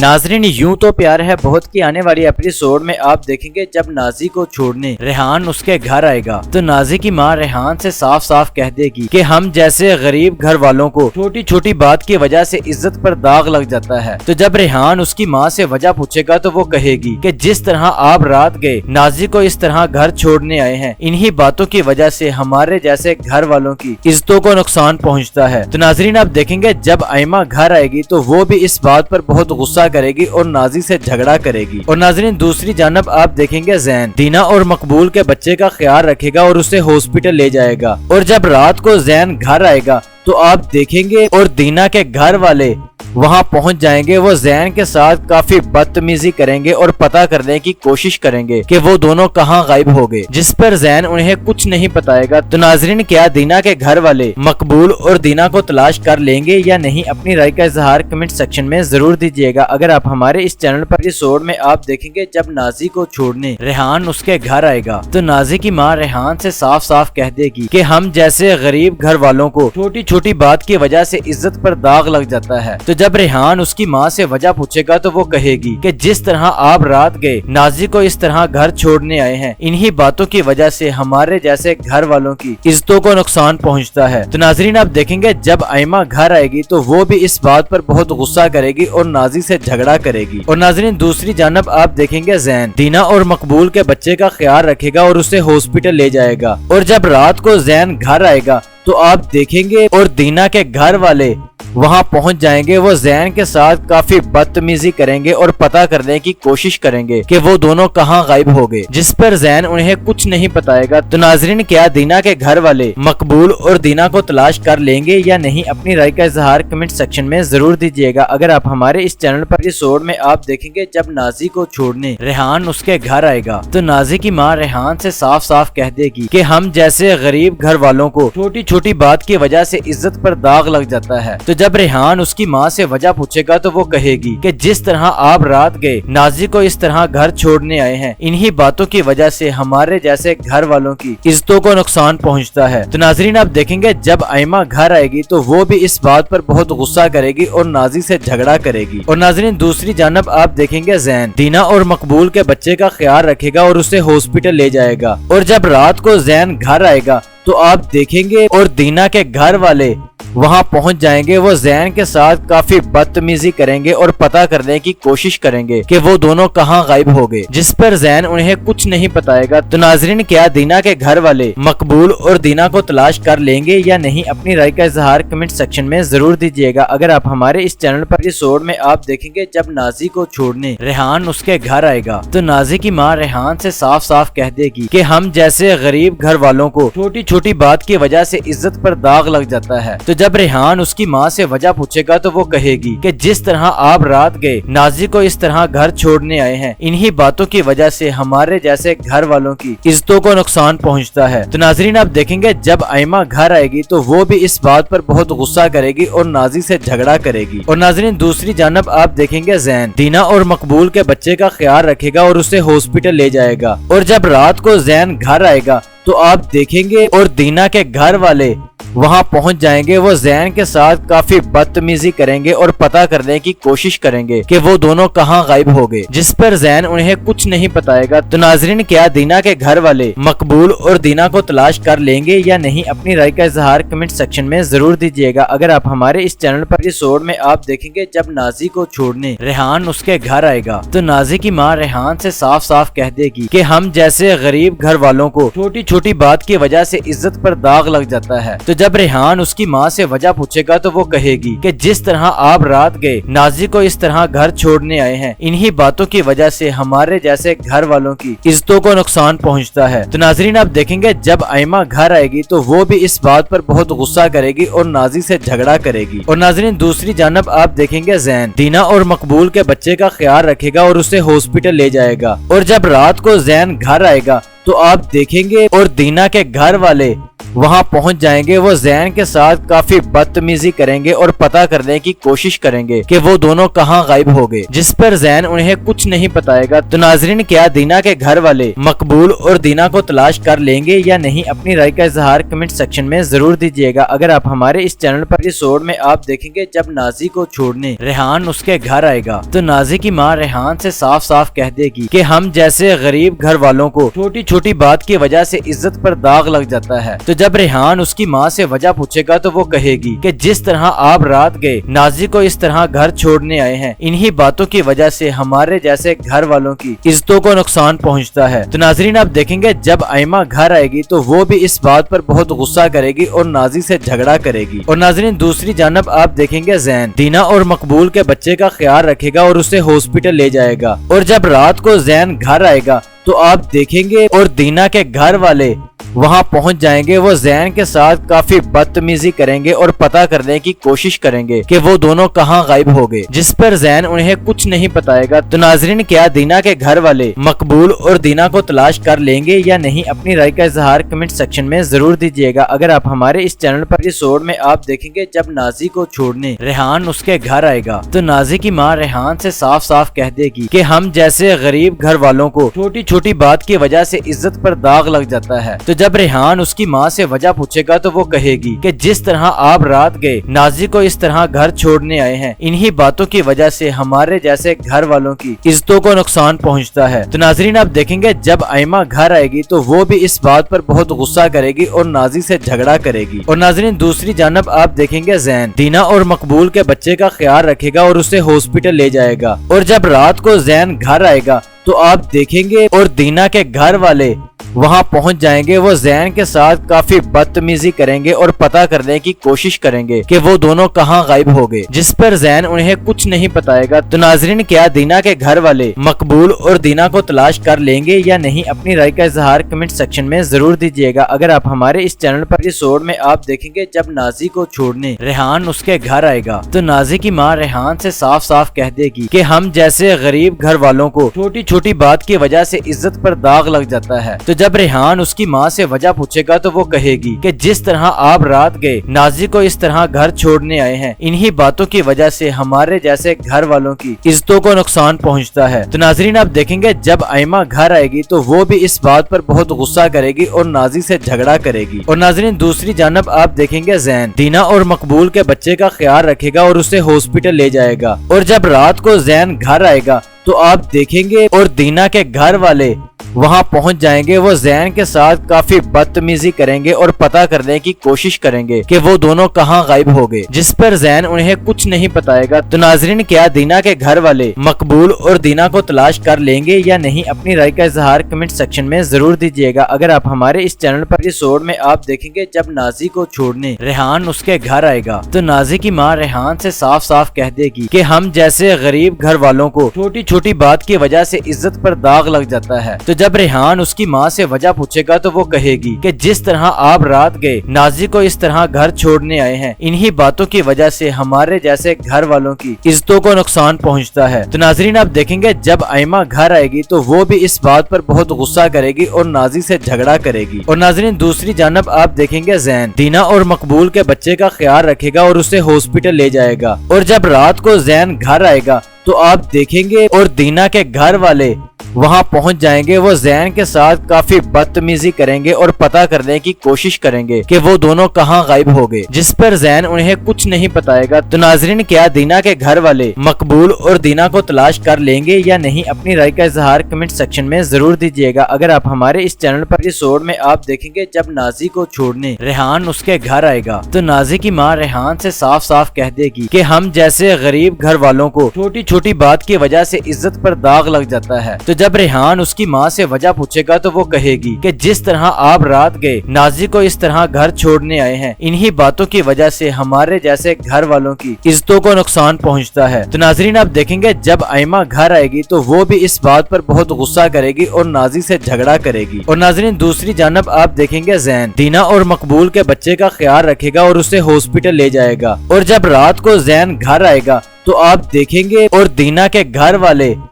ناظرین یوں تو پیار ہے بہت کی آنے والی ایپیسوڈ میں آپ دیکھیں گے جب نازی کو چھوڑنے ریحان اس کے گھر آئے گا تو نازی کی ماں ریحان سے صاف صاف کہہ دے گی کہ ہم جیسے غریب گھر والوں کو چھوٹی چھوٹی بات کی وجہ سے عزت پر داغ لگ جاتا ہے۔ تو جب ریحان اس کی ماں سے وجہ پوچھے گا تو وہ کہے گی کہ جس طرح آپ رات گئے نازی کو اس طرح گھر چھوڑنے آئے ہیں، انہی باتوں کی وجہ سے ہمارے جیسے گھر والوں کی عزتوں کو نقصان پہنچتا ہے۔ تو ناظرین آپ دیکھیں گے جب آئمہ گھر آئے گی تو وہ بھی اس بات پر بہت غصہ کرے گی اور نازی سے جھگڑا کرے گی۔ اور ناظرین دوسری جانب آپ دیکھیں گے زین دینا اور مقبول کے بچے کا خیال رکھے گا اور اسے ہاسپٹل لے جائے گا۔ اور جب رات کو زین گھر آئے گا تو آپ دیکھیں گے اور دینا کے گھر والے وہاں پہنچ جائیں گے، وہ زین کے ساتھ کافی بدتمیزی کریں گے اور پتہ کرنے کی کوشش کریں گے کہ وہ دونوں کہاں غائب ہو گئے، جس پر زین انہیں کچھ نہیں بتائے گا۔ تو ناظرین کیا دینا کے گھر والے مقبول اور دینا کو تلاش کر لیں گے یا نہیں؟ اپنی رائے کا اظہار کمنٹ سیکشن میں ضرور دیجیے گا۔ اگر آپ ہمارے اس چینل پر ایپیسوڈ میں آپ دیکھیں گے جب نازی کو چھوڑنے ریحان اس کے گھر آئے گا تو نازی کی ماں ریحان سے صاف صاف کہہ دے گی کہ ہم جیسے غریب گھر والوں کو چھوٹی چھوٹی بات کی وجہ سے عزت پر داغ لگ جاتا ہے۔ تو جب ریحان اس کی ماں سے وجہ پوچھے گا تو وہ کہے گی کہ جس طرح آپ رات گئے نازی کو اس طرح گھر چھوڑنے آئے ہیں، انہی باتوں کی وجہ سے ہمارے جیسے گھر والوں کی عزتوں کو نقصان پہنچتا ہے۔ تو ناظرین آپ دیکھیں گے جب آئمہ گھر آئے گی تو وہ بھی اس بات پر بہت غصہ کرے گی اور نازی سے جھگڑا کرے گی۔ اور ناظرین دوسری جانب آپ دیکھیں گے زین دینا اور مقبول کے بچے کا خیال رکھے گا اور اسے ہاسپٹل لے جائے گا۔ اور جب رات کو زین گھر آئے گا تو آپ دیکھیں گے اور دینا کے گھر والے وہاں پہنچ جائیں گے، وہ زین کے ساتھ کافی بدتمیزی کریں گے اور پتہ کرنے کی کوشش کریں گے کہ وہ دونوں کہاں غائب ہو گئے، جس پر زین انہیں کچھ نہیں بتائے گا۔ تو ناظرین کیا دینا کے گھر والے مقبول اور دینا کو تلاش کر لیں گے یا نہیں؟ اپنی رائے کا اظہار کمنٹ سیکشن میں ضرور دیجیے گا۔ اگر آپ ہمارے اس چینل پر ایپیسوڈ میں آپ دیکھیں گے جب نازی کو چھوڑنے ریحان اس کے گھر آئے گا تو نازی کی ماں ریحان سے صاف صاف کہہ دے گی کہ ہم جیسے غریب گھر والوں کو چھوٹی چھوٹی بات کی وجہ سے عزت پر داغ لگ جاتا ہے۔ تو جب ریحان اس کی ماں سے وجہ پوچھے گا تو وہ کہے گی کہ جس طرح آپ رات گئے نازی کو اس طرح گھر چھوڑنے آئے ہیں، انہی باتوں کی وجہ سے ہمارے جیسے گھر والوں کی عزتوں کو نقصان پہنچتا ہے۔ تو ناظرین آپ دیکھیں گے جب آئمہ گھر آئے گی تو وہ بھی اس بات پر بہت غصہ کرے گی اور نازی سے جھگڑا کرے گی۔ اور ناظرین دوسری جانب آپ دیکھیں گے زین دینا اور مقبول کے بچے کا خیال رکھے گا اور اسے ہاسپٹل لے جائے گا۔ اور جب رات کو زین گھر آئے گا تو آپ دیکھیں گے اور دینا کے گھر والے وہاں پہنچ جائیں گے، وہ زین کے ساتھ کافی بدتمیزی کریں گے اور پتہ کرنے کی کوشش کریں گے کہ وہ دونوں کہاں غائب ہو گئے، جس پر زین انہیں کچھ نہیں بتائے گا۔ تو ناظرین کیا دینا کے گھر والے مقبول اور دینا کو تلاش کر لیں گے یا نہیں؟ اپنی رائے کا اظہار کمنٹ سیکشن میں ضرور دیجیے گا۔ اگر آپ ہمارے اس چینل پر ایپیسوڈ میں آپ دیکھیں گے جب نازی کو چھوڑنے ریحان اس کے گھر آئے گا تو نازی کی ماں ریحان سے صاف صاف کہہ دے گی کہ ہم جیسے غریب گھر والوں کو چھوٹی چھوٹی بات کی وجہ سے عزت پر داغ لگ جاتا ہے۔ تو جب ریحان اس کی ماں سے وجہ پوچھے گا تو وہ کہے گی کہ جس طرح آپ رات گئے نازی کو اس طرح گھر چھوڑنے آئے ہیں، انہی باتوں کی وجہ سے ہمارے جیسے گھر والوں کی عزتوں کو نقصان پہنچتا ہے۔ تو ناظرین آپ دیکھیں گے جب آئمہ گھر آئے گی تو وہ بھی اس بات پر بہت غصہ کرے گی اور نازی سے جھگڑا کرے گی۔ اور ناظرین دوسری جانب آپ دیکھیں گے زین دینا اور مقبول کے بچے کا خیال رکھے گا اور اسے ہاسپٹل لے جائے گا۔ اور جب رات کو زین گھر آئے گا تو آپ دیکھیں گے اور دینا کے گھر والے وہاں پہنچ جائیں گے، وہ زین کے ساتھ کافی بدتمیزی کریں گے اور پتہ کرنے کی کوشش کریں گے کہ وہ دونوں کہاں غائب ہو گئے، جس پر زین انہیں کچھ نہیں بتائے گا۔ تو ناظرین کیا دینا کے گھر والے مقبول اور دینا کو تلاش کر لیں گے یا نہیں؟ اپنی رائے کا اظہار کمنٹ سیکشن میں ضرور دیجیے گا۔ اگر آپ ہمارے اس چینل پر ایپیسوڈ میں آپ دیکھیں گے جب نازی کو چھوڑنے ریحان اس کے گھر آئے گا تو نازی کی ماں ریحان سے صاف صاف کہہ دے گی کہ ہم جیسے غریب گھر والوں کو چھوٹی چھوٹی بات کی وجہ سے عزت پر داغ لگ جاتا ہے۔ تو جب ریحان اس کی ماں سے وجہ پوچھے گا تو وہ کہے گی کہ جس طرح آپ رات گئے نازی کو اس طرح گھر چھوڑنے آئے ہیں، انہی باتوں کی وجہ سے ہمارے جیسے گھر والوں کی عزتوں کو نقصان پہنچتا ہے۔ تو ناظرین آپ دیکھیں گے جب آئمہ گھر آئے گی تو وہ بھی اس بات پر بہت غصہ کرے گی اور نازی سے جھگڑا کرے گی۔ اور ناظرین دوسری جانب آپ دیکھیں گے زین دینا اور مقبول کے بچے کا خیال رکھے گا اور اسے ہاسپٹل لے جائے گا۔ اور جب رات کو زین گھر آئے گا تو آپ دیکھیں گے اور دینا کے گھر والے وہاں پہنچ جائیں گے، وہ زین کے ساتھ کافی بدتمیزی کریں گے اور پتہ کرنے کی کوشش کریں گے کہ وہ دونوں کہاں غائب ہو گئے، جس پر زین انہیں کچھ نہیں بتائے گا۔ تو ناظرین، کیا دینا کے گھر والے مقبول اور دینا کو تلاش کر لیں گے یا نہیں؟ اپنی رائے کا اظہار کمنٹ سیکشن میں ضرور دیجیے گا۔ اگر آپ ہمارے اس چینل پر ایپیسوڈ میں آپ دیکھیں گے جب نازی کو چھوڑنے ریحان اس کے گھر آئے گا تو نازی کی ماں ریحان سے صاف صاف کہہ دے گی کہ ہم جیسے غریب گھر والوں کو چھوٹی چھوٹی بات کی وجہ سے عزت پر داغ لگ جاتا ہے۔ تو جب ریحان اس کی ماں سے وجہ پوچھے گا تو وہ کہے گی کہ جس طرح آپ رات گئے نازی کو اس طرح گھر چھوڑنے آئے ہیں، انہی باتوں کی وجہ سے ہمارے جیسے گھر والوں کی عزتوں کو نقصان پہنچتا ہے۔ تو ناظرین، آپ دیکھیں گے جب آئمہ گھر آئے گی تو وہ بھی اس بات پر بہت غصہ کرے گی اور نازی سے جھگڑا کرے گی۔ اور ناظرین، دوسری جانب آپ دیکھیں گے زین دینا اور مقبول کے بچے کا خیال رکھے گا اور اسے ہاسپٹل لے جائے گا۔ اور جب رات کو زین گھر آئے گا تو آپ دیکھیں گے اور دینا کے گھر والے وہاں پہنچ جائیں گے، وہ زین کے ساتھ کافی بدتمیزی کریں گے اور پتہ کرنے کی کوشش کریں گے کہ وہ دونوں کہاں غائب ہو گئے، جس پر زین انہیں کچھ نہیں بتائے گا۔ تو ناظرین، کیا دینا کے گھر والے مقبول اور دینا کو تلاش کر لیں گے یا نہیں؟ اپنی رائے کا اظہار کمنٹ سیکشن میں ضرور دیجیے گا۔ اگر آپ ہمارے اس چینل پر ایپیسوڈ میں آپ دیکھیں گے جب نازی کو چھوڑنے ریحان اس کے گھر آئے گا تو نازی کی ماں ریحان سے صاف صاف کہہ دے گی کہ ہم جیسے غریب گھر والوں کو چھوٹی چھوٹی بات کی وجہ سے عزت پر داغ لگ جاتا ہے۔ تو جب ریحان اس کی ماں سے وجہ پوچھے گا تو وہ کہے گی کہ جس طرح آپ رات گئے نازی کو اس طرح گھر چھوڑنے آئے ہیں، انہی باتوں کی وجہ سے ہمارے جیسے گھر والوں کی عزتوں کو نقصان پہنچتا ہے۔ تو ناظرین، آپ دیکھیں گے جب آئمہ گھر آئے گی تو وہ بھی اس بات پر بہت غصہ کرے گی اور نازی سے جھگڑا کرے گی۔ اور ناظرین، دوسری جانب آپ دیکھیں گے زین دینا اور مقبول کے بچے کا خیال رکھے گا اور اسے ہاسپٹل لے جائے گا۔ اور جب رات کو زین گھر آئے گا تو آپ دیکھیں گے اور دینا کے گھر والے وہاں پہنچ جائیں گے، وہ زین کے ساتھ کافی بدتمیزی کریں گے اور پتہ کرنے کی کوشش کریں گے کہ وہ دونوں کہاں غائب ہو گئے، جس پر زین انہیں کچھ نہیں بتائے گا۔ تو ناظرین، کیا دینا کے گھر والے مقبول اور دینا کو تلاش کر لیں گے یا نہیں؟ اپنی رائے کا اظہار کمنٹ سیکشن میں ضرور دیجیے گا۔ اگر آپ ہمارے اس چینل پر ایپیسوڈ میں آپ دیکھیں گے جب نازی کو چھوڑنے ریحان اس کے گھر آئے گا تو نازی کی ماں ریحان سے صاف صاف کہہ دے گی کہ ہم جیسے غریب گھر والوں کو چھوٹی چھوٹی بات کی وجہ سے عزت پر داغ لگ جاتا ہے۔ تو جب ریحان اس کی ماں سے وجہ پوچھے گا تو وہ کہے گی کہ جس طرح آپ رات گئے نازی کو اس طرح گھر چھوڑنے آئے ہیں، انہی باتوں کی وجہ سے ہمارے جیسے گھر والوں کی عزتوں کو نقصان پہنچتا ہے۔ تو ناظرین، آپ دیکھیں گے جب آئمہ گھر آئے گی تو وہ بھی اس بات پر بہت غصہ کرے گی اور نازی سے جھگڑا کرے گی۔ اور ناظرین، دوسری جانب آپ دیکھیں گے زین دینا اور مقبول کے بچے کا خیال رکھے گا اور اسے ہاسپٹل لے جائے گا۔ اور جب رات کو زین گھر آئے گا تو آپ دیکھیں گے اور دینا کے گھر والے وہاں پہنچ جائیں گے، وہ زین کے ساتھ کافی بدتمیزی کریں گے اور پتہ کرنے کی کوشش کریں گے کہ وہ دونوں کہاں غائب ہو گئے، جس پر زین انہیں کچھ نہیں بتائے گا۔ تو ناظرین، کیا دینا کے گھر والے مقبول اور دینا کو تلاش کر لیں گے یا نہیں؟ اپنی رائے کا اظہار کمنٹ سیکشن میں ضرور دیجیے گا۔ اگر آپ ہمارے اس چینل پر ایپیسوڈ میں آپ دیکھیں گے جب نازی کو چھوڑنے ریحان اس کے گھر آئے گا تو نازی کی ماں ریحان سے صاف صاف کہہ دے گی کہ ہم جیسے غریب گھر والوں کو چھوٹی چھوٹی بات کی وجہ سے عزت پر داغ لگ جاتا ہے۔ تو جب ریحان اس کی ماں سے وجہ پوچھے گا تو وہ کہے گی کہ جس طرح آپ رات گئے نازی کو اس طرح گھر چھوڑنے آئے ہیں، انہی باتوں کی وجہ سے ہمارے جیسے گھر والوں کی عزتوں کو نقصان پہنچتا ہے۔ تو ناظرین، آپ دیکھیں گے جب آئمہ گھر آئے گی تو وہ بھی اس بات پر بہت غصہ کرے گی اور نازی سے جھگڑا کرے گی۔ اور ناظرین، دوسری جانب آپ دیکھیں گے زین دینا اور مقبول کے بچے کا خیال رکھے گا اور اسے ہاسپٹل لے جائے گا۔ اور جب رات کو زین گھر آئے گا تو آپ دیکھیں گے اور دینا کے گھر والے وہاں پہنچ جائیں گے، وہ زین کے ساتھ کافی بدتمیزی کریں گے اور پتہ کرنے کی کوشش کریں گے کہ وہ دونوں کہاں غائب ہو گئے، جس پر زین انہیں کچھ نہیں بتائے گا۔ تو ناظرین، کیا دینا کے گھر والے مقبول اور دینا کو تلاش کر لیں گے یا نہیں؟ اپنی رائے کا اظہار کمنٹ سیکشن میں ضرور دیجیے گا۔ اگر آپ ہمارے اس چینل پر ایپیسوڈ میں آپ دیکھیں گے جب نازی کو چھوڑنے ریحان اس کے گھر آئے گا تو نازی کی ماں ریحان سے صاف صاف کہہ دے گی کہ ہم جیسے غریب گھر والوں کو چھوٹی چھوٹی بات کی وجہ سے عزت پر داغ لگ جاتا ہے۔ تو جب ریحان اس کی ماں سے وجہ پوچھے گا تو وہ کہے گی کہ جس طرح آپ رات گئے نازی کو اس طرح گھر چھوڑنے آئے ہیں، انہی باتوں کی وجہ سے ہمارے جیسے گھر والوں کی عزتوں کو نقصان پہنچتا ہے۔ تو ناظرین، آپ دیکھیں گے جب آئمہ گھر آئے گی تو وہ بھی اس بات پر بہت غصہ کرے گی اور نازی سے جھگڑا کرے گی۔ اور ناظرین، دوسری جانب آپ دیکھیں گے زین دینا اور مقبول کے بچے کا خیال رکھے گا اور اسے ہاسپٹل لے جائے گا۔ اور جب رات کو زین گھر آئے گا تو آپ دیکھیں گے اور دینا کے گھر والے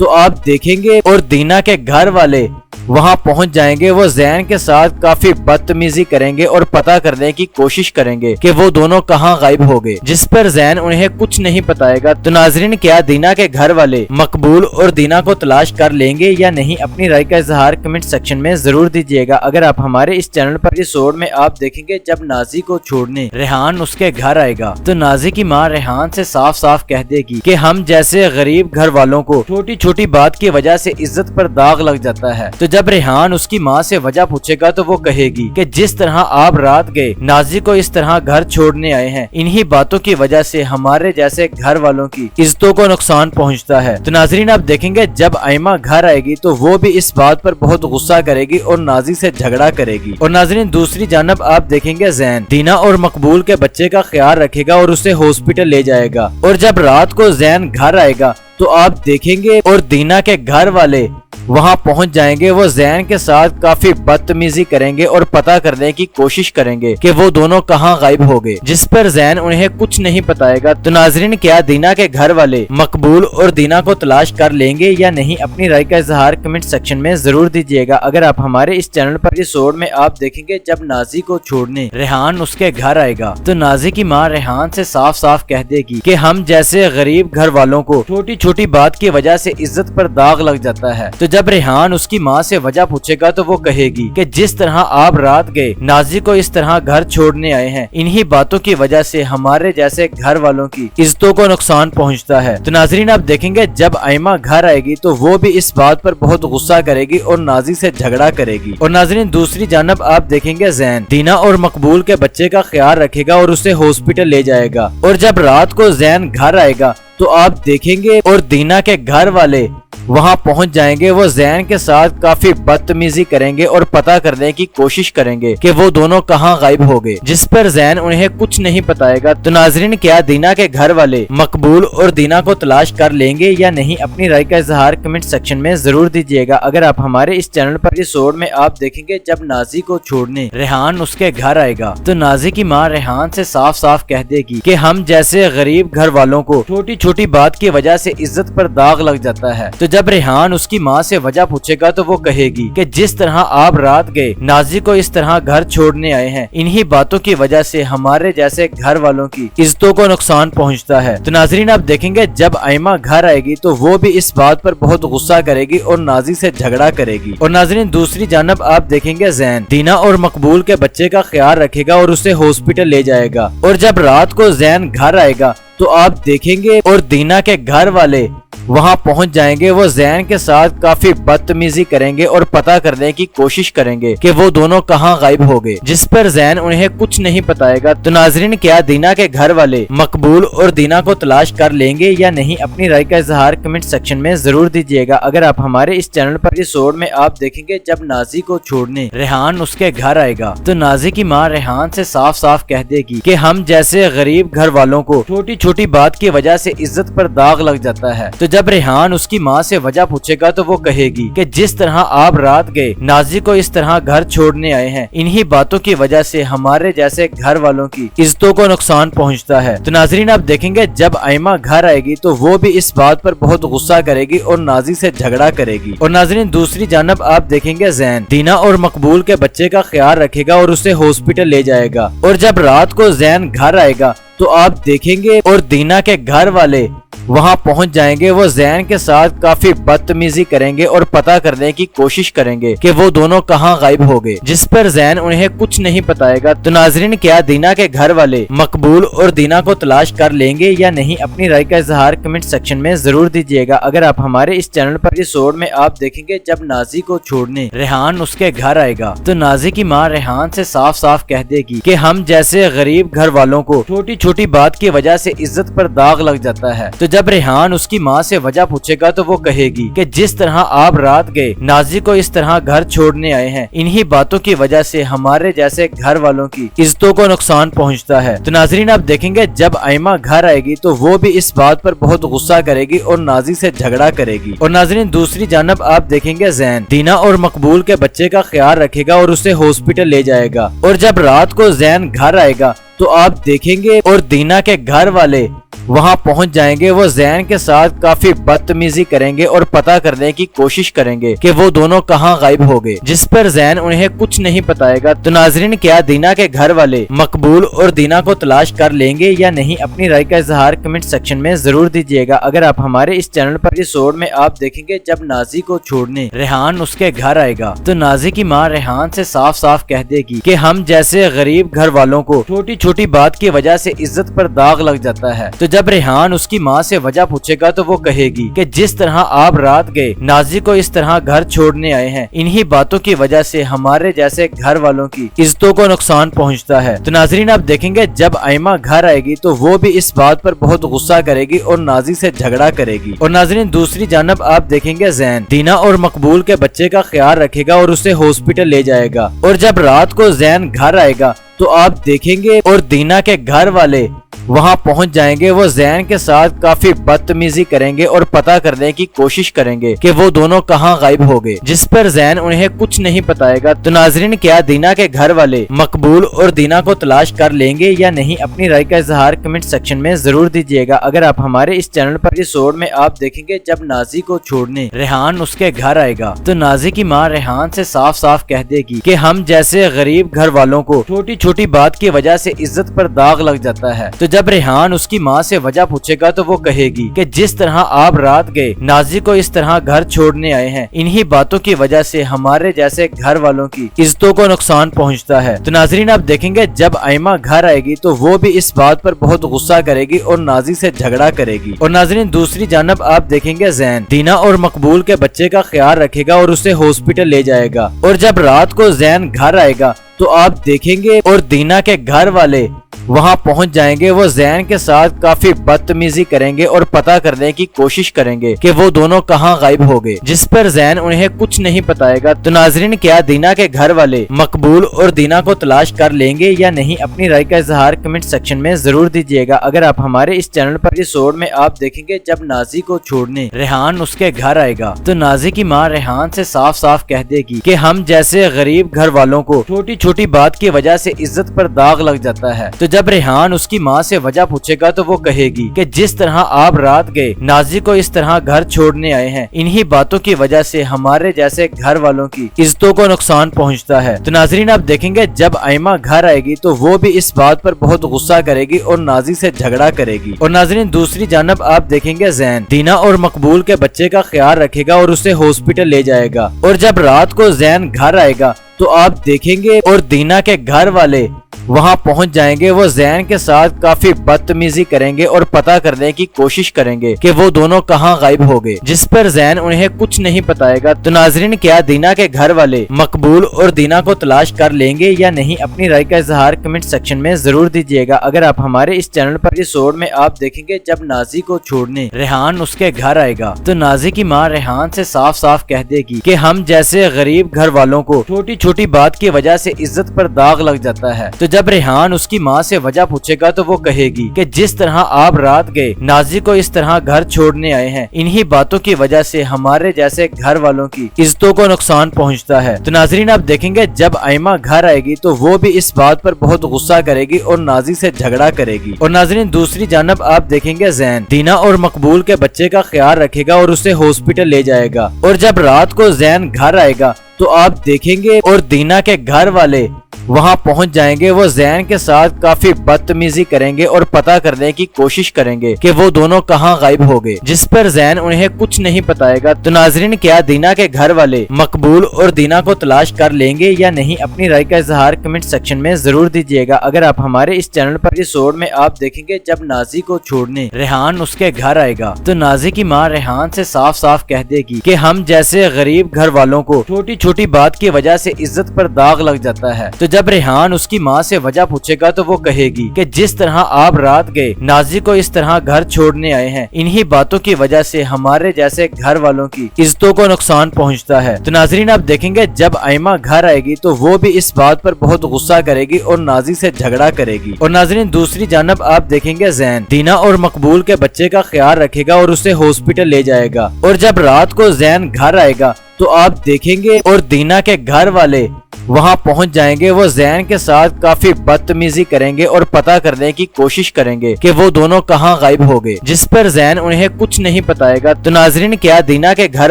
تو آپ دیکھیں گے اور دینا کے گھر والے وہاں پہنچ جائیں گے، وہ زین کے ساتھ کافی بدتمیزی کریں گے اور پتہ کرنے کی کوشش کریں گے کہ وہ دونوں کہاں غائب ہو گئے، جس پر زین انہیں کچھ نہیں بتائے گا۔ تو ناظرین، کیا دینا کے گھر والے مقبول اور دینا کو تلاش کر لیں گے یا نہیں؟ اپنی رائے کا اظہار کمنٹ سیکشن میں ضرور دیجیے گا۔ اگر آپ ہمارے اس چینل پر ایپیسوڈ میں آپ دیکھیں گے جب نازی کو چھوڑنے ریحان اس کے گھر آئے گا تو نازی کی ماں ریحان سے صاف صاف کہہ دے گی کہ ہم جیسے غریب گھر والوں کو چھوٹی چھوٹی بات کی وجہ سے عزت پر داغ لگ جاتا ہے۔ تو جب ریحان اس کی ماں سے وجہ پوچھے گا تو وہ کہے گی کہ جس طرح آپ رات گئے نازی کو اس طرح گھر چھوڑنے آئے ہیں، انہی باتوں کی وجہ سے ہمارے جیسے گھر والوں کی عزتوں کو نقصان پہنچتا ہے۔ تو ناظرین، آپ دیکھیں گے جب آئمہ گھر آئے گی تو وہ بھی اس بات پر بہت غصہ کرے گی اور نازی سے جھگڑا کرے گی۔ اور ناظرین، دوسری جانب آپ دیکھیں گے زین دینا اور مقبول کے بچے کا خیال رکھے گا اور اسے ہاسپٹل لے جائے گا۔ اور جب رات کو زین گھر آئے گا تو آپ دیکھیں گے اور دینا کے گھر والے وہاں پہنچ جائیں گے، وہ زین کے ساتھ کافی بدتمیزی کریں گے اور پتہ کرنے کی کوشش کریں گے کہ وہ دونوں کہاں غائب ہو گئے، جس پر زین انہیں کچھ نہیں بتائے گا۔ تو ناظرین، کیا دینا کے گھر والے مقبول اور دینا کو تلاش کر لیں گے یا نہیں؟ اپنی رائے کا اظہار کمنٹ سیکشن میں ضرور دیجیے گا۔ اگر آپ ہمارے اس چینل پر ایپیسوڈ میں آپ دیکھیں گے جب نازی کو چھوڑنے ریحان اس کے گھر آئے گا تو نازی کی ماں ریحان سے صاف صاف کہہ دے گی کہ ہم جیسے غریب گھر والوں کو چھوٹی چھوٹی بات کی وجہ سے عزت پر داغ لگ جاتا ہے۔ تو جب ریحان اس کی ماں سے وجہ پوچھے گا تو وہ کہے گی کہ جس طرح آپ رات گئے نازی کو اس طرح گھر چھوڑنے آئے ہیں، انہی باتوں کی وجہ سے ہمارے جیسے گھر والوں کی عزتوں کو نقصان پہنچتا ہے۔ تو ناظرین، آپ دیکھیں گے جب آئمہ گھر آئے گی تو وہ بھی اس بات پر بہت غصہ کرے گی اور نازی سے جھگڑا کرے گی۔ اور ناظرین، دوسری جانب آپ دیکھیں گے زین دینا اور مقبول کے بچے کا خیال رکھے گا اور اسے ہاسپٹل لے جائے گا۔ اور جب رات کو زین گھر آئے گا تو آپ دیکھیں گے اور دینا کے گھر والے وہاں پہنچ جائیں گے، وہ زین کے ساتھ کافی بدتمیزی کریں گے اور پتہ کرنے کی کوشش کریں گے کہ وہ دونوں کہاں غائب ہو گئے، جس پر زین انہیں کچھ نہیں بتائے گا۔ تو ناظرین، کیا دینا کے گھر والے مقبول اور دینا کو تلاش کر لیں گے یا نہیں؟ اپنی رائے کا اظہار کمنٹ سیکشن میں ضرور دیجیے گا۔ اگر آپ ہمارے اس چینل پر ایپیسوڈ میں آپ دیکھیں گے جب نازی کو چھوڑنے ریحان اس کے گھر آئے گا تو نازی کی ماں ریحان سے صاف صاف کہہ دے گی کہ ہم جیسے غریب گھر والوں کو چھوٹی چھوٹی بات کی وجہ سے عزت پر داغ لگ جاتا ہے۔ تو جب ریحان اس کی ماں سے وجہ پوچھے گا تو وہ کہے گی کہ جس طرح آپ رات گئے نازی کو اس طرح گھر چھوڑنے آئے ہیں، انہی باتوں کی وجہ سے ہمارے جیسے گھر والوں کی عزتوں کو نقصان پہنچتا ہے۔ تو ناظرین، آپ دیکھیں گے جب آئمہ گھر آئے گی تو وہ بھی اس بات پر بہت غصہ کرے گی اور نازی سے جھگڑا کرے گی۔ اور ناظرین، دوسری جانب آپ دیکھیں گے زین دینا اور مقبول کے بچے کا خیال رکھے گا اور اسے ہاسپٹل لے جائے گا۔ اور جب رات کو زین گھر آئے گا تو آپ دیکھیں گے اور دینا کے گھر والے وہاں پہنچ جائیں گے، وہ زین کے ساتھ کافی بدتمیزی کریں گے اور پتہ کرنے کی کوشش کریں گے کہ وہ دونوں کہاں غائب ہو گئے، جس پر زین انہیں کچھ نہیں بتائے گا۔ تو ناظرین، کیا دینا کے گھر والے مقبول اور دینا کو تلاش کر لیں گے یا نہیں؟ اپنی رائے کا اظہار کمنٹ سیکشن میں ضرور دیجیے گا۔ اگر آپ ہمارے اس چینل پر ایپیسوڈ میں آپ دیکھیں گے جب نازی کو چھوڑنے ریحان اس کے گھر آئے گا تو نازی کی ماں ریحان سے صاف صاف کہہ دے گی کہ ہم جیسے غریب گھر والوں کو چھوٹی چھوٹی بات کی وجہ سے عزت پر داغ لگ جاتا ہے۔ تو جب ریحان اس کی ماں سے وجہ پوچھے گا تو وہ کہے گی کہ جس طرح آپ رات گئے نازی کو اس طرح گھر چھوڑنے آئے ہیں، انہی باتوں کی وجہ سے ہمارے جیسے گھر والوں کی عزتوں کو نقصان پہنچتا ہے۔ تو ناظرین، آپ دیکھیں گے جب آئمہ گھر آئے گی تو وہ بھی اس بات پر بہت غصہ کرے گی اور نازی سے جھگڑا کرے گی۔ اور ناظرین، دوسری جانب آپ دیکھیں گے زین دینا اور مقبول کے بچے کا خیال رکھے گا اور اسے ہاسپٹل لے جائے گا۔ اور جب رات کو زین گھر آئے گا تو آپ دیکھیں گے اور دینا کے گھر والے وہاں پہنچ جائیں گے، وہ زین کے ساتھ کافی بدتمیزی کریں گے اور پتہ کرنے کی کوشش کریں گے کہ وہ دونوں کہاں غائب ہو گئے، جس پر زین انہیں کچھ نہیں بتائے گا۔ تو ناظرین، کیا دینا کے گھر والے مقبول اور دینا کو تلاش کر لیں گے یا نہیں؟ اپنی رائے کا اظہار کمنٹ سیکشن میں ضرور دیجیے گا۔ اگر آپ ہمارے اس چینل پر ایپیسوڈ میں آپ دیکھیں گے جب نازی کو چھوڑنے ریحان اس کے گھر آئے گا تو نازی کی ماں ریحان سے صاف صاف کہہ دے گی کہ ہم جیسے غریب گھر والوں کو چھوٹی چھوٹی بات کی وجہ سے عزت پر داغ لگ جاتا ہے۔ تو جب ریحان اس کی ماں سے وجہ پوچھے گا تو وہ کہے گی کہ جس طرح آپ رات گئے نازی کو اس طرح گھر چھوڑنے آئے ہیں، انہی باتوں کی وجہ سے ہمارے جیسے گھر والوں کی عزتوں کو نقصان پہنچتا ہے۔ تو ناظرین، آپ دیکھیں گے جب آئمہ گھر آئے گی تو وہ بھی اس بات پر بہت غصہ کرے گی اور نازی سے جھگڑا کرے گی۔ اور ناظرین، دوسری جانب آپ دیکھیں گے زین دینا اور مقبول کے بچے کا خیال رکھے گا اور اسے ہاسپٹل لے جائے گا۔ اور جب رات کو زین گھر آئے گا تو آپ دیکھیں گے اور دینا کے گھر والے وہاں پہنچ جائیں گے، وہ زین کے ساتھ کافی بدتمیزی کریں گے اور پتہ کرنے کی کوشش کریں گے کہ وہ دونوں کہاں غائب ہو گئے، جس پر زین انہیں کچھ نہیں بتائے گا۔ تو ناظرین، کیا دینا کے گھر والے مقبول اور دینا کو تلاش کر لیں گے یا نہیں؟ اپنی رائے کا اظہار کمنٹ سیکشن میں ضرور دیجیے گا۔ اگر آپ ہمارے اس چینل پر ایپیسوڈ میں آپ دیکھیں گے جب نازی کو چھوڑنے ریحان اس کے گھر آئے گا تو نازی کی ماں ریحان سے صاف صاف کہہ دے گی کہ ہم جیسے غریب گھر والوں کو چھوٹی چھوٹی بات کی وجہ سے عزت پر داغ لگ جاتا ہے۔ تو جب ریحان اس کی ماں سے وجہ پوچھے گا تو وہ کہے گی کہ جس طرح آپ رات گئے نازی کو اس طرح گھر چھوڑنے آئے ہیں، انہی باتوں کی وجہ سے ہمارے جیسے گھر والوں کی عزتوں کو نقصان پہنچتا ہے۔ تو ناظرین، آپ دیکھیں گے جب آئمہ گھر آئے گی تو وہ بھی اس بات پر بہت غصہ کرے گی اور نازی سے جھگڑا کرے گی۔ اور ناظرین، دوسری جانب آپ دیکھیں گے زین دینا اور مقبول کے بچے کا خیال رکھے گا اور اسے ہاسپٹل لے جائے گا۔ اور جب رات کو زین گھر آئے گا تو آپ دیکھیں گے اور دینا کے گھر والے وہاں پہنچ جائیں گے، وہ زین کے ساتھ کافی بدتمیزی کریں گے اور پتہ کرنے کی کوشش کریں گے کہ وہ دونوں کہاں غائب ہو گئے، جس پر زین انہیں کچھ نہیں بتائے گا۔ تو ناظرین، کیا دینا کے گھر والے مقبول اور دینا کو تلاش کر لیں گے یا نہیں؟ اپنی رائے کا اظہار کمنٹ سیکشن میں ضرور دیجیے گا۔ اگر آپ ہمارے اس چینل پر ایپیسوڈ میں آپ دیکھیں گے جب نازی کو چھوڑنے ریحان اس کے گھر آئے گا تو نازی کی ماں ریحان سے صاف صاف کہہ دے گی کہ ہم جیسے غریب گھر والوں کو چھوٹی چھوٹی بات کی وجہ سے عزت پر داغ لگ جاتا ہے۔ تو جب ریحان اس کی ماں سے وجہ پوچھے گا تو وہ کہے گی کہ جس طرح آپ رات گئے نازی کو اس طرح گھر چھوڑنے آئے ہیں، انہی باتوں کی وجہ سے ہمارے جیسے گھر والوں کی عزتوں کو نقصان پہنچتا ہے۔ تو ناظرین، آپ دیکھیں گے جب آئمہ گھر آئے گی تو وہ بھی اس بات پر بہت غصہ کرے گی اور نازی سے جھگڑا کرے گی۔ اور ناظرین، دوسری جانب آپ دیکھیں گے زین دینا اور مقبول کے بچے کا خیال رکھے گا اور اسے ہاسپٹل لے جائے گا۔ اور جب رات کو زین گھر آئے گا تو آپ دیکھیں گے اور دینا کے گھر والے وہاں پہنچ جائیں گے، وہ زین کے ساتھ کافی بدتمیزی کریں گے اور پتہ کرنے کی کوشش کریں گے کہ وہ دونوں کہاں غائب ہو گئے، جس پر زین انہیں کچھ نہیں بتائے گا۔ تو ناظرین، کیا دینا کے گھر والے مقبول اور دینا کو تلاش کر لیں گے یا نہیں؟ اپنی رائے کا اظہار کمنٹ سیکشن میں ضرور دیجیے گا۔ اگر آپ ہمارے اس چینل پر ایپیسوڈ میں آپ دیکھیں گے جب نازی کو چھوڑنے ریحان اس کے گھر آئے گا تو نازی کی ماں ریحان سے صاف صاف کہہ دے گی کہ ہم جیسے غریب گھر والوں کو چھوٹی چھوٹی بات کی وجہ سے عزت پر داغ لگ جاتا ہے۔ تو جب ریحان اس کی ماں سے وجہ پوچھے گا تو وہ کہے گی کہ جس طرح آپ رات گئے نازی کو اس طرح گھر چھوڑنے آئے ہیں، انہی باتوں کی وجہ سے ہمارے جیسے گھر والوں کی عزتوں کو نقصان پہنچتا ہے۔ تو ناظرین، آپ دیکھیں گے جب آئمہ گھر آئے گی تو وہ بھی اس بات پر بہت غصہ کرے گی اور نازی سے جھگڑا کرے گی۔ اور ناظرین، دوسری جانب آپ دیکھیں گے زین دینا اور مقبول کے بچے کا خیال رکھے گا اور اسے ہاسپٹل لے جائے گا۔ اور جب رات کو زین گھر آئے گا تو آپ دیکھیں گے اور دینا کے گھر والے وہاں پہنچ جائیں گے، وہ زین کے ساتھ کافی بدتمیزی کریں گے اور پتہ کرنے کی کوشش کریں گے کہ وہ دونوں کہاں غائب ہو گئے، جس پر زین انہیں کچھ نہیں بتائے گا۔ تو ناظرین، کیا دینا کے گھر والے مقبول اور دینا کو تلاش کر لیں گے یا نہیں؟ اپنی رائے کا اظہار کمنٹ سیکشن میں ضرور دیجیے گا۔ اگر آپ ہمارے اس چینل پر ایپیسوڈ میں آپ دیکھیں گے جب نازی کو چھوڑنے ریحان اس کے گھر آئے گا تو نازی کی ماں ریحان سے صاف صاف کہہ دے گی کہ ہم جیسے غریب گھر والوں کو چھوٹی چھوٹی بات کی وجہ سے عزت پر داغ لگ جاتا ہے۔ تو جب ریحان اس کی ماں سے وجہ پوچھے گا تو وہ کہے گی کہ جس طرح آپ رات گئے نازی کو اس طرح گھر چھوڑنے آئے ہیں، انہی باتوں کی وجہ سے ہمارے جیسے گھر والوں کی عزتوں کو نقصان پہنچتا ہے۔ تو ناظرین، آپ دیکھیں گے جب آئمہ گھر آئے گی تو وہ بھی اس بات پر بہت غصہ کرے گی اور نازی سے جھگڑا کرے گی۔ اور ناظرین، دوسری جانب آپ دیکھیں گے زین دینا اور مقبول کے بچے کا خیال رکھے گا اور اسے ہاسپٹل لے جائے گا۔ اور جب رات کو زین گھر آئے گا تو آپ دیکھیں گے اور دینا کے گھر والے وہاں پہنچ جائیں گے، وہ زین کے ساتھ کافی بدتمیزی کریں گے اور پتہ کرنے کی کوشش کریں گے کہ وہ دونوں کہاں غائب ہو گئے، جس پر زین انہیں کچھ نہیں بتائے گا۔ تو ناظرین، کیا دینا کے گھر والے مقبول اور دینا کو تلاش کر لیں گے یا نہیں؟ اپنی رائے کا اظہار کمنٹ سیکشن میں ضرور دیجیے گا۔ اگر آپ ہمارے اس چینل پر ایپیسوڈ میں آپ دیکھیں گے جب نازی کو چھوڑنے ریحان اس کے گھر آئے گا تو نازی کی ماں ریحان سے صاف صاف کہہ دے گی کہ ہم جیسے غریب گھر والوں کو چھوٹی چھوٹی بات کی وجہ سے عزت پر داغ لگ جاتا ہے۔ تو جب ریحان اس کی ماں سے وجہ پوچھے گا تو وہ کہے گی کہ جس طرح آپ رات گئے نازی کو اس طرح گھر چھوڑنے آئے ہیں، انہی باتوں کی وجہ سے ہمارے جیسے گھر والوں کی عزتوں کو نقصان پہنچتا ہے۔ تو ناظرین، آپ دیکھیں گے جب آئمہ گھر آئے گی تو وہ بھی اس بات پر بہت غصہ کرے گی اور نازی سے جھگڑا کرے گی۔ اور ناظرین، دوسری جانب آپ دیکھیں گے زین دینا اور مقبول کے بچے کا خیال رکھے گا اور اسے ہاسپٹل لے جائے گا۔ اور جب رات کو زین گھر آئے گا تو آپ دیکھیں گے اور دینا کے گھر والے وہاں پہنچ جائیں گے، وہ زین کے ساتھ کافی بدتمیزی کریں گے اور پتہ کرنے کی کوشش کریں گے کہ وہ دونوں کہاں غائب ہو گئے، جس پر زین انہیں کچھ نہیں بتائے گا۔ تو ناظرین، کیا دینا کے گھر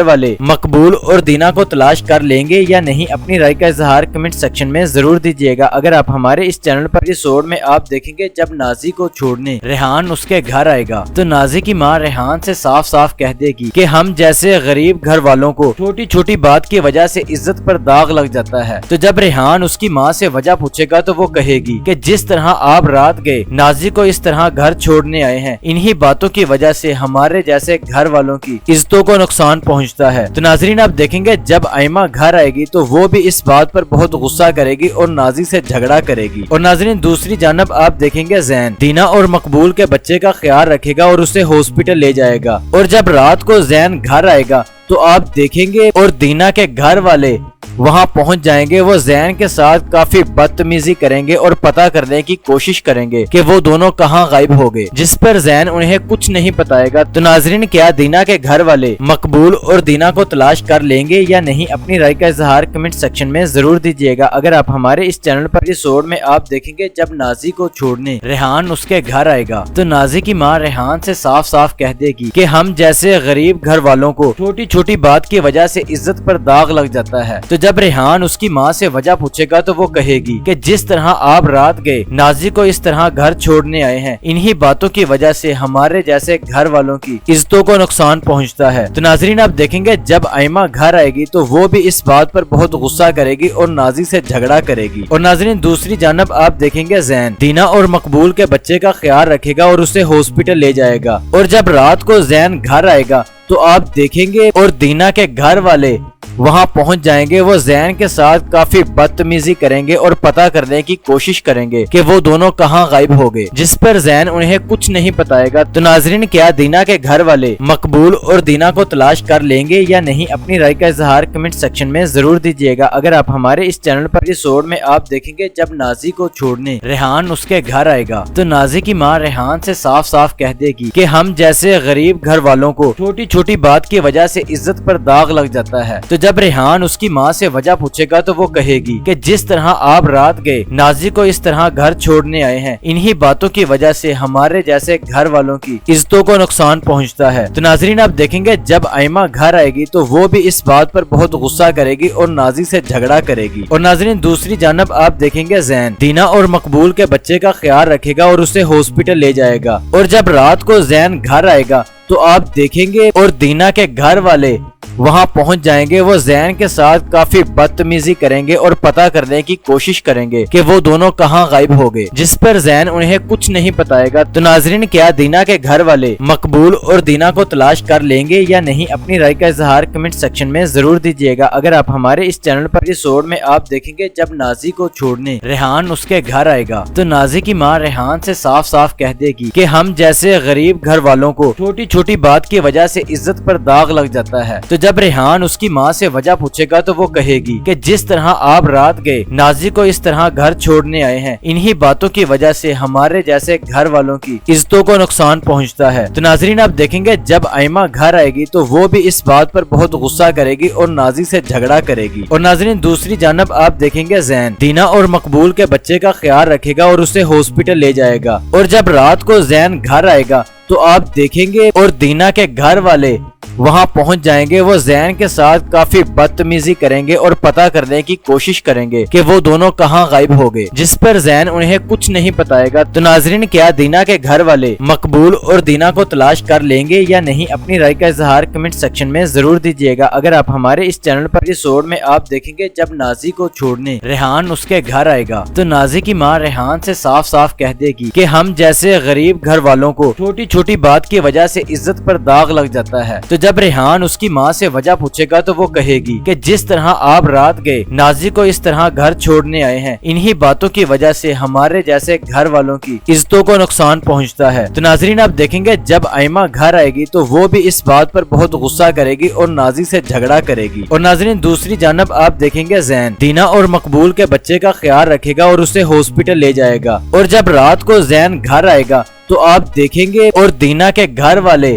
والے مقبول اور دینا کو تلاش کر لیں گے یا نہیں؟ اپنی رائے کا اظہار کمنٹ سیکشن میں ضرور دیجیے گا۔ اگر آپ ہمارے اس چینل پر ایپیسوڈ میں آپ دیکھیں گے جب نازی کو چھوڑنے ریحان اس کے گھر آئے گا تو نازی کی ماں ریحان سے صاف صاف کہہ دے گی کہ ہم جیسے غریب گھر والوں کو چھوٹی چھوٹی بات کی وجہ سے عزت پر داغ لگ جاتا ہے۔ تو جب ریحان اس کی ماں سے وجہ پوچھے گا تو وہ کہے گی کہ جس طرح آپ رات گئے نازی کو اس طرح گھر چھوڑنے آئے ہیں، انہی باتوں کی وجہ سے ہمارے جیسے گھر والوں کی عزتوں کو نقصان پہنچتا ہے۔ تو ناظرین، آپ دیکھیں گے جب آئمہ گھر آئے گی تو وہ بھی اس بات پر بہت غصہ کرے گی اور نازی سے جھگڑا کرے گی۔ اور ناظرین، دوسری جانب آپ دیکھیں گے زین دینا اور مقبول کے بچے کا خیال رکھے گا اور اسے ہاسپٹل لے جائے گا۔ اور جب رات کو زین گھر آئے گا تو آپ دیکھیں گے اور دینا کے گھر والے وہاں پہنچ جائیں گے، وہ زین کے ساتھ کافی بدتمیزی کریں گے اور پتہ کرنے کی کوشش کریں گے کہ وہ دونوں کہاں غائب ہو گئے، جس پر زین انہیں کچھ نہیں بتائے گا۔ تو ناظرین، کیا دینا کے گھر والے مقبول اور دینا کو تلاش کر لیں گے یا نہیں؟ اپنی رائے کا اظہار کمنٹ سیکشن میں ضرور دیجیے گا۔ اگر آپ ہمارے اس چینل پر ایپیسوڈ میں آپ دیکھیں گے جب نازی کو چھوڑنے ریحان اس کے گھر آئے گا تو نازی کی ماں ریحان سے صاف صاف کہہ دے گی کہ ہم جیسے غریب گھر والوں کو چھوٹی چھوٹی بات کی وجہ سے عزت پر داغ لگ جاتا ہے۔ تو جب ریحان اس کی ماں سے وجہ پوچھے گا تو وہ کہے گی کہ جس طرح آپ رات گئے نازی کو اس طرح گھر چھوڑنے آئے ہیں، انہی باتوں کی وجہ سے ہمارے جیسے گھر والوں کی عزتوں کو نقصان پہنچتا ہے۔ تو ناظرین، آپ دیکھیں گے جب آئمہ گھر آئے گی تو وہ بھی اس بات پر بہت غصہ کرے گی اور نازی سے جھگڑا کرے گی۔ اور ناظرین، دوسری جانب آپ دیکھیں گے زین دینا اور مقبول کے بچے کا خیال رکھے گا اور اسے ہاسپٹل لے جائے گا۔ اور جب رات کو زین گھر آئے گا تو آپ دیکھیں گے اور دینا کے گھر والے وہاں پہنچ جائیں گے، وہ زین کے ساتھ کافی بدتمیزی کریں گے اور پتہ کرنے کی کوشش کریں گے کہ وہ دونوں کہاں غائب ہو گئے، جس پر زین انہیں کچھ نہیں بتائے گا۔ تو ناظرین، کیا دینا کے گھر والے مقبول اور دینا کو تلاش کر لیں گے یا نہیں؟ اپنی رائے کا اظہار کمنٹ سیکشن میں ضرور دیجیے گا۔ اگر آپ ہمارے اس چینل پر ایپیسوڈ میں آپ دیکھیں گے جب نازی کو چھوڑنے ریحان اس کے گھر آئے گا تو نازی کی ماں ریحان سے صاف صاف کہہ دے گی کہ ہم جیسے غریب گھر والوں کو چھوٹی چھوٹی بات کی وجہ سے عزت پر داغ لگ جاتا ہے۔ تو جب ریحان اس کی ماں سے وجہ پوچھے گا تو وہ کہے گی کہ جس طرح آپ رات گئے نازی کو اس طرح گھر چھوڑنے آئے ہیں، انہی باتوں کی وجہ سے ہمارے جیسے گھر والوں کی عزتوں کو نقصان پہنچتا ہے۔ تو ناظرین، آپ دیکھیں گے جب آئمہ گھر آئے گی تو وہ بھی اس بات پر بہت غصہ کرے گی اور نازی سے جھگڑا کرے گی۔ اور ناظرین، دوسری جانب آپ دیکھیں گے زین دینا اور مقبول کے بچے کا خیال رکھے گا اور اسے ہاسپٹل لے جائے گا۔ اور جب رات کو زین گھر آئے گا تو آپ دیکھیں گے اور دینا کے گھر والے وہاں پہنچ جائیں گے، وہ زین کے ساتھ کافی بدتمیزی کریں گے اور پتہ کرنے کی کوشش کریں گے کہ وہ دونوں کہاں غائب ہو گئے، جس پر زین انہیں کچھ نہیں بتائے گا۔ تو ناظرین، کیا دینا کے گھر والے مقبول اور دینا کو تلاش کر لیں گے یا نہیں؟ اپنی رائے کا اظہار کمنٹ سیکشن میں ضرور دیجیے گا۔ اگر آپ ہمارے اس چینل پر ایپیسوڈ میں آپ دیکھیں گے جب نازی کو چھوڑنے ریحان اس کے گھر آئے گا تو نازی کی ماں ریحان سے صاف صاف کہہ دے گی کہ ہم جیسے غریب گھر والوں کو چھوٹی چھوٹی بات کی وجہ سے عزت پر داغ لگ جاتا ہے۔ تو جب ریحان اس کی ماں سے وجہ پوچھے گا تو وہ کہے گی کہ جس طرح آپ رات گئے نازی کو اس طرح گھر چھوڑنے آئے ہیں، انہی باتوں کی وجہ سے ہمارے جیسے گھر والوں کی عزتوں کو نقصان پہنچتا ہے۔ تو ناظرین، آپ دیکھیں گے جب آئمہ گھر آئے گی تو وہ بھی اس بات پر بہت غصہ کرے گی اور نازی سے جھگڑا کرے گی۔ اور ناظرین، دوسری جانب آپ دیکھیں گے زین دینا اور مقبول کے بچے کا خیال رکھے گا اور اسے ہاسپٹل لے جائے گا۔ اور جب رات کو زین گھر آئے گا تو آپ دیکھیں گے اور دینا کے گھر والے وہاں پہنچ جائیں گے، وہ زین کے ساتھ کافی بدتمیزی کریں گے اور پتہ کرنے کی کوشش کریں گے کہ وہ دونوں کہاں غائب ہو گئے، جس پر زین انہیں کچھ نہیں بتائے گا۔ تو ناظرین، کیا دینا کے گھر والے مقبول اور دینا کو تلاش کر لیں گے یا نہیں؟ اپنی رائے کا اظہار کمنٹ سیکشن میں ضرور دیجیے گا۔ اگر آپ ہمارے اس چینل پر ایپیسوڈ میں آپ دیکھیں گے جب نازی کو چھوڑنے ریحان اس کے گھر آئے گا تو نازی کی ماں ریحان سے صاف صاف کہہ دے گی کہ ہم جیسے غریب گھر والوں کو چھوٹی چھوٹی بات کی وجہ سے عزت پر داغ لگ جاتا ہے۔ تو جب ریحان اس کی ماں سے وجہ پوچھے گا تو وہ کہے گی کہ جس طرح آپ رات گئے نازی کو اس طرح گھر چھوڑنے آئے ہیں، انہی باتوں کی وجہ سے ہمارے جیسے گھر والوں کی عزتوں کو نقصان پہنچتا ہے۔ تو ناظرین، آپ دیکھیں گے جب آئمہ گھر آئے گی تو وہ بھی اس بات پر بہت غصہ کرے گی اور نازی سے جھگڑا کرے گی۔ اور ناظرین، دوسری جانب آپ دیکھیں گے زین دینا اور مقبول کے بچے کا خیال رکھے گا اور اسے ہاسپٹل لے جائے گا۔ اور جب رات کو زین گھر آئے گا تو آپ دیکھیں گے اور دینا کے گھر والے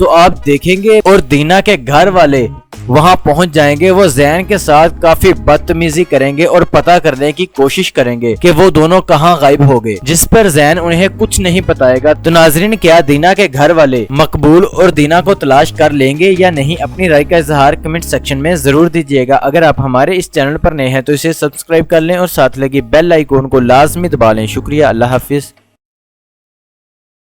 تو آپ دیکھیں گے اور دینا کے گھر والے وہاں پہنچ جائیں گے. وہ زین کے ساتھ کافی بدتمیزی کریں گے اور پتہ کرنے کی کوشش کریں گے کہ وہ دونوں کہاں غائب ہو گئے, جس پر زین انہیں کچھ نہیں بتائے گا. تو ناظرین, کیا دینا کے گھر والے مقبول اور دینا کو تلاش کر لیں گے یا نہیں؟ اپنی رائے کا اظہار کمنٹ سیکشن میں ضرور دیجیے گا. اگر آپ ہمارے اس چینل پر نئے ہیں تو اسے سبسکرائب کر لیں اور ساتھ لگی بیل آئیکن کو لازمی دبا لیں. شکریہ. اللہ حافظ.